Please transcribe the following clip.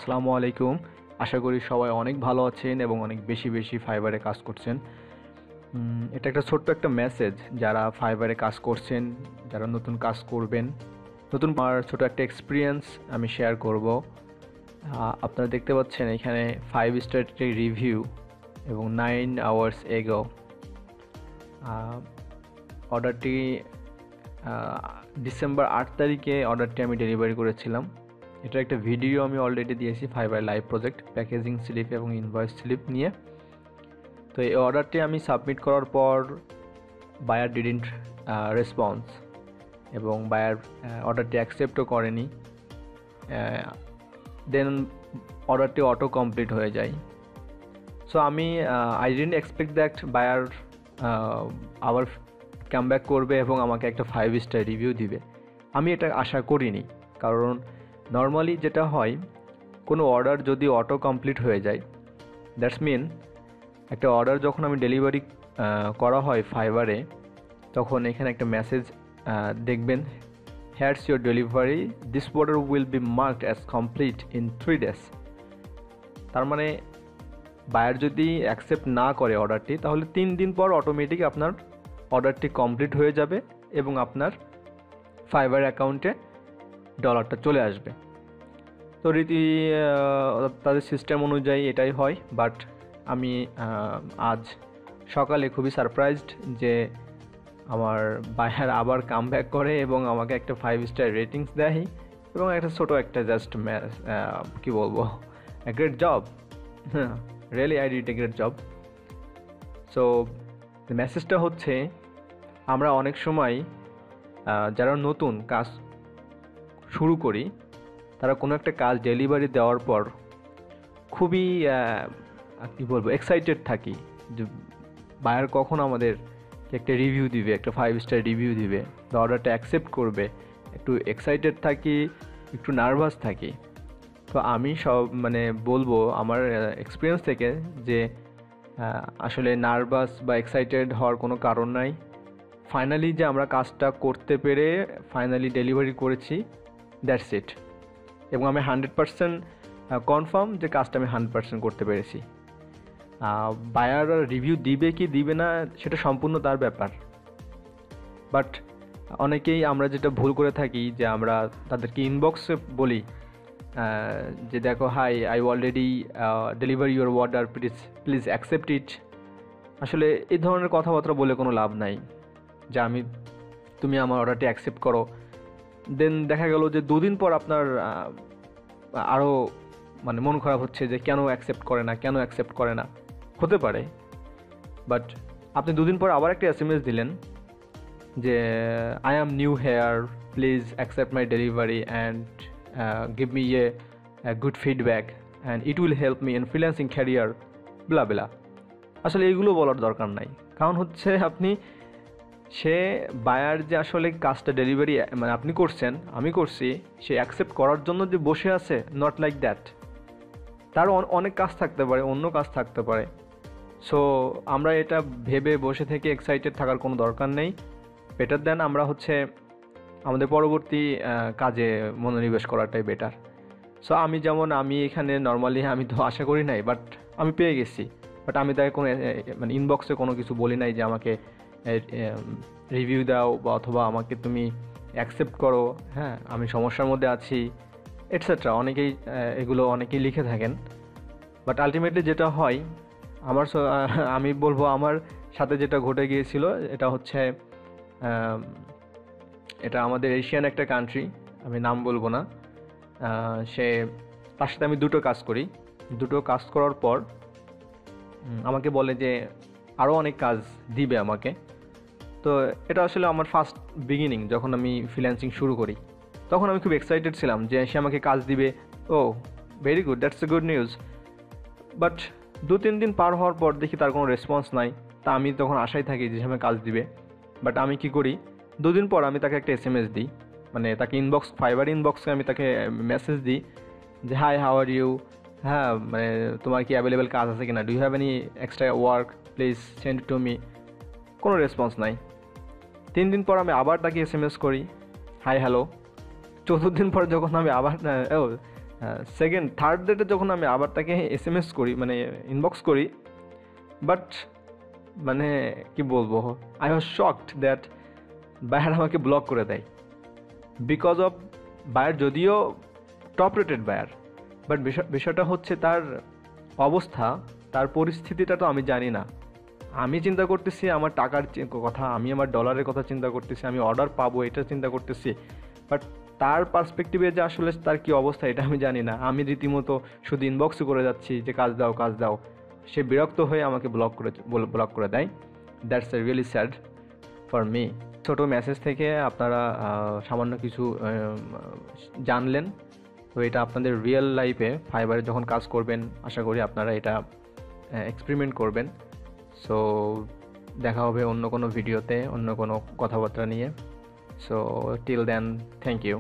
আসসালামু আলাইকুম। আশা করি সবাই অনেক ভালো আছেন এবং অনেক বেশি বেশি ফাইবারে কাজ করছেন। এটা একটা ছোট্ট একটা মেসেজ যারা ফাইবারে কাজ করছেন, যারা নতুন কাজ করবেন, নতুন আমার ছোট একটা এক্সপিরিয়েন্স আমি শেয়ার করব। আপনারা দেখতে পাচ্ছেন এখানে 5 স্টার রিভিউ এবং 9 আওয়ার্স এগো। অর্ডারটি ডিসেম্বর 8 তারিখে অর্ডারটি আমি ডেলিভারি করেছিলাম। এটার একটা ভিডিও আমি অলরেডি দিয়েছি Fiverr live project packaging slip এবং ইনভয়েস স্লিপ নিয়ে। তো এই অর্ডারটি আমি সাবমিট করার পর বায়ার ডিডন্ট রেসপন্স এবং বায়ার অর্ডারটি অ্যাকসেপ্টও করেনি। দেন অর্ডারটি অটো কমপ্লিট হয়ে যায়। সো আমি I didn't expect that buyer আবার কাম ব্যাক করবে এবং আমাকে একটা 5 স্টার রিভিউ দিবে। আমি এটা আশা করিনি, কারণ নর্মালি যেটা হয়, কোনো অর্ডার যদি অটো কমপ্লিট হয়ে যায়, দ্যাটস মিন একটা অর্ডার যখন আমি ডেলিভারি করা হয় ফাইবারে, তখন এখানে একটা মেসেজ দেখবেন, hairs your delivery, this order will be marked as complete in 3 days। তার মানে বায়ার যদি অ্যাকসেপ্ট না করে অর্ডারটি, তাহলে 3 দিন পর অটোমেটিক আপনার অর্ডারটি কমপ্লিট হয়ে যাবে এবং আপনার ফাইবার অ্যাকাউন্টে ডলারটা চলে আসবে। তো রীতি তাদের সিস্টেম অনুযায়ী এটাই হয়। বাট আমি আজ সকালে খুবই সারপ্রাইজড যে আমার বায়ার আবার কাম ব্যাক করে এবং আমাকে একটা 5 স্টার রেটিংস দেয় এবং একটা ছোটো একটা জাস্ট কী বলবো, great job, really I did a great job. So মেসেজটা হচ্ছে, আমরা অনেক সময় যারা নতুন কাজ শুরু করি, তারা কোনো একটা কাজ ডেলিভারি দেওয়ার পর খুবই কী বলবো, এক্সাইটেড থাকি যে বায়ার কখন আমাদের একটা রিভিউ দিবে, একটা 5 স্টার রিভিউ দিবে, অর্ডারটা অ্যাকসেপ্ট করবে। একটু এক্সাইটেড থাকি, একটু নার্ভাস থাকি। তো আমি বলবো আমার এক্সপিরিয়েন্স থেকে যে আসলে নার্ভাস বা এক্সাইটেড হওয়ার কোনো কারণ নাই। ফাইনালি যে আমরা কাজটা করতে পেরে ফাইনালি ডেলিভারি করেছি, দ্যাটস ইট। এবং আমি 100% কনফার্ম যে কাজটা আমি 100% করতে পেরেছি। বায়ার রিভিউ দিবে কি দিবে না সেটা সম্পূর্ণ তার ব্যাপার। বাট অনেকেই আমরা যেটা ভুল করে থাকি, যে আমরা তাদেরকে ইনবক্সে বলি যে দেখো, hi, I already delivery your order, please accept it. আসলে এই ধরনের কথাবার্তা বলে কোনো লাভ নাই যে তুমি আমার অর্ডারটি অ্যাকসেপ্ট করো। দেন দেখা গেল যে 2 দিন পর আপনার আরও মন খারাপ হচ্ছে যে কেন অ্যাকসেপ্ট করে না। হতে পারে, বাট আপনি 2 দিন পর আবার একটা SMS দিলেন যে I am new here, please accept my delivery and give me a good feedback and it will help me in freelancing career, blah blah. আসলে এইগুলো বলার দরকার নাই। কারণ হচ্ছে সে বায়ার যে আসলে কাজটা ডেলিভারি আপনি করছেন, আমি করছি, সে অ্যাকসেপ্ট করার জন্য যে বসে আছে, নট লাইক দ্যাট। তার অনেক কাজ থাকতে পারে, অন্য কাজ থাকতে পারে। সো আমরা এটা ভেবে বসে থেকে এক্সাইটেড থাকার কোনো দরকার নেই। বেটার দেন আমরা আমাদের পরবর্তী কাজে মনোনিবেশ করাটাই বেটার। সো আমি এখানে নর্মালি আমি তো আশা করি নাই, বাট আমি পেয়ে গেছি। বাট আমি তাকে কোনো ইনবক্সে কোনো কিছু বলি নাই যে আমাকে রিভিউ দাও বা অথবা আমাকে তুমি অ্যাকসেপ্ট করো, হ্যাঁ আমি সমস্যার মধ্যে আছি, এটসেট্রা। অনেকেই লিখে থাকেন। বাট আলটিমেটলি যেটা হয়, আমি বলবো আমার সাথে যেটা ঘটে গিয়েছিল, এটা আমাদের এশিয়ান একটা কান্ট্রি, আমি নাম বলবো না। তার সাথে আমি 2টো কাজ করি। 2টো কাজ করার পর আমাকে বলে যে আরও অনেক কাজ দিবে আমাকে। তো এটা আসলে আমার ফার্স্ট বিগিনিং, যখন আমি ফ্রিল্যান্সিং শুরু করি, তখন আমি খুব এক্সাইটেড ছিলাম যে সে আমাকে কাজ দিবে। Oh very good, that's a good news. But 2-3 দিন পার হওয়ার পর দেখি তার কোনো রেসপন্স নাই। তা আমি তখন আশায় থাকি যে সে আমাকে কাজ দিবে। বাট আমি কি করি, 2 দিন পর আমি তাকে একটা SMS দিই, তাকে ফাইবার ইনবক্সে আমি তাকে মেসেজ দিই যে হাই, হাউ আর ইউ, হ্যাঁ তোমার কি অ্যাভেলেবেল কাজ আছে কিনা, do you have any extra work, please send to me. কোনো রেসপন্স নাই। 3 দিন পর আমি আবার তাকে SMS করি, হাই হ্যালো। 4th দিন পর যখন আমি আবার থার্ড ডেটে যখন আমি আবার তাকে SMS করি, মানে ইনবক্স করি, বাট মানে কি বলবো, I was shocked that buyer আমাকে ব্লক করে দেয়। বিকজ অফ বায়ার যদিও টপ রেটেড বায়ার, বাট বিষয়টা হচ্ছে তার অবস্থা, তার পরিস্থিতিটা তো আমি জানি না। আমি চিন্তা করতেছি আমার টাকার কথা, আমি আমার ডলারের কথা চিন্তা করতেছি, আমি অর্ডার পাবো এটা চিন্তা করতেছি, বাট তার পার্সপেক্টিভে যে আসলে তার কী অবস্থা এটা আমি জানি না। আমি রীতিমতো শুধু ইনবক্সে করে যাচ্ছি যে কাজ দাও কাজ দাও, সে বিরক্ত হয়ে আমাকে ব্লক করে দেয়। That's really sad for me. ছোটো মেসেজ থেকে আপনারা সামান্য কিছু জানলেন, তো এটা আপনাদের রিয়েল লাইফে ফাইবারে যখন কাজ করবেন আশা করি আপনারা এটা এক্সপেরিমেন্ট করবেন। সো দেখা হবে অন্য কোনো ভিডিওতে অন্য কোনো কথাবার্তা নিয়ে। So till then, thank you.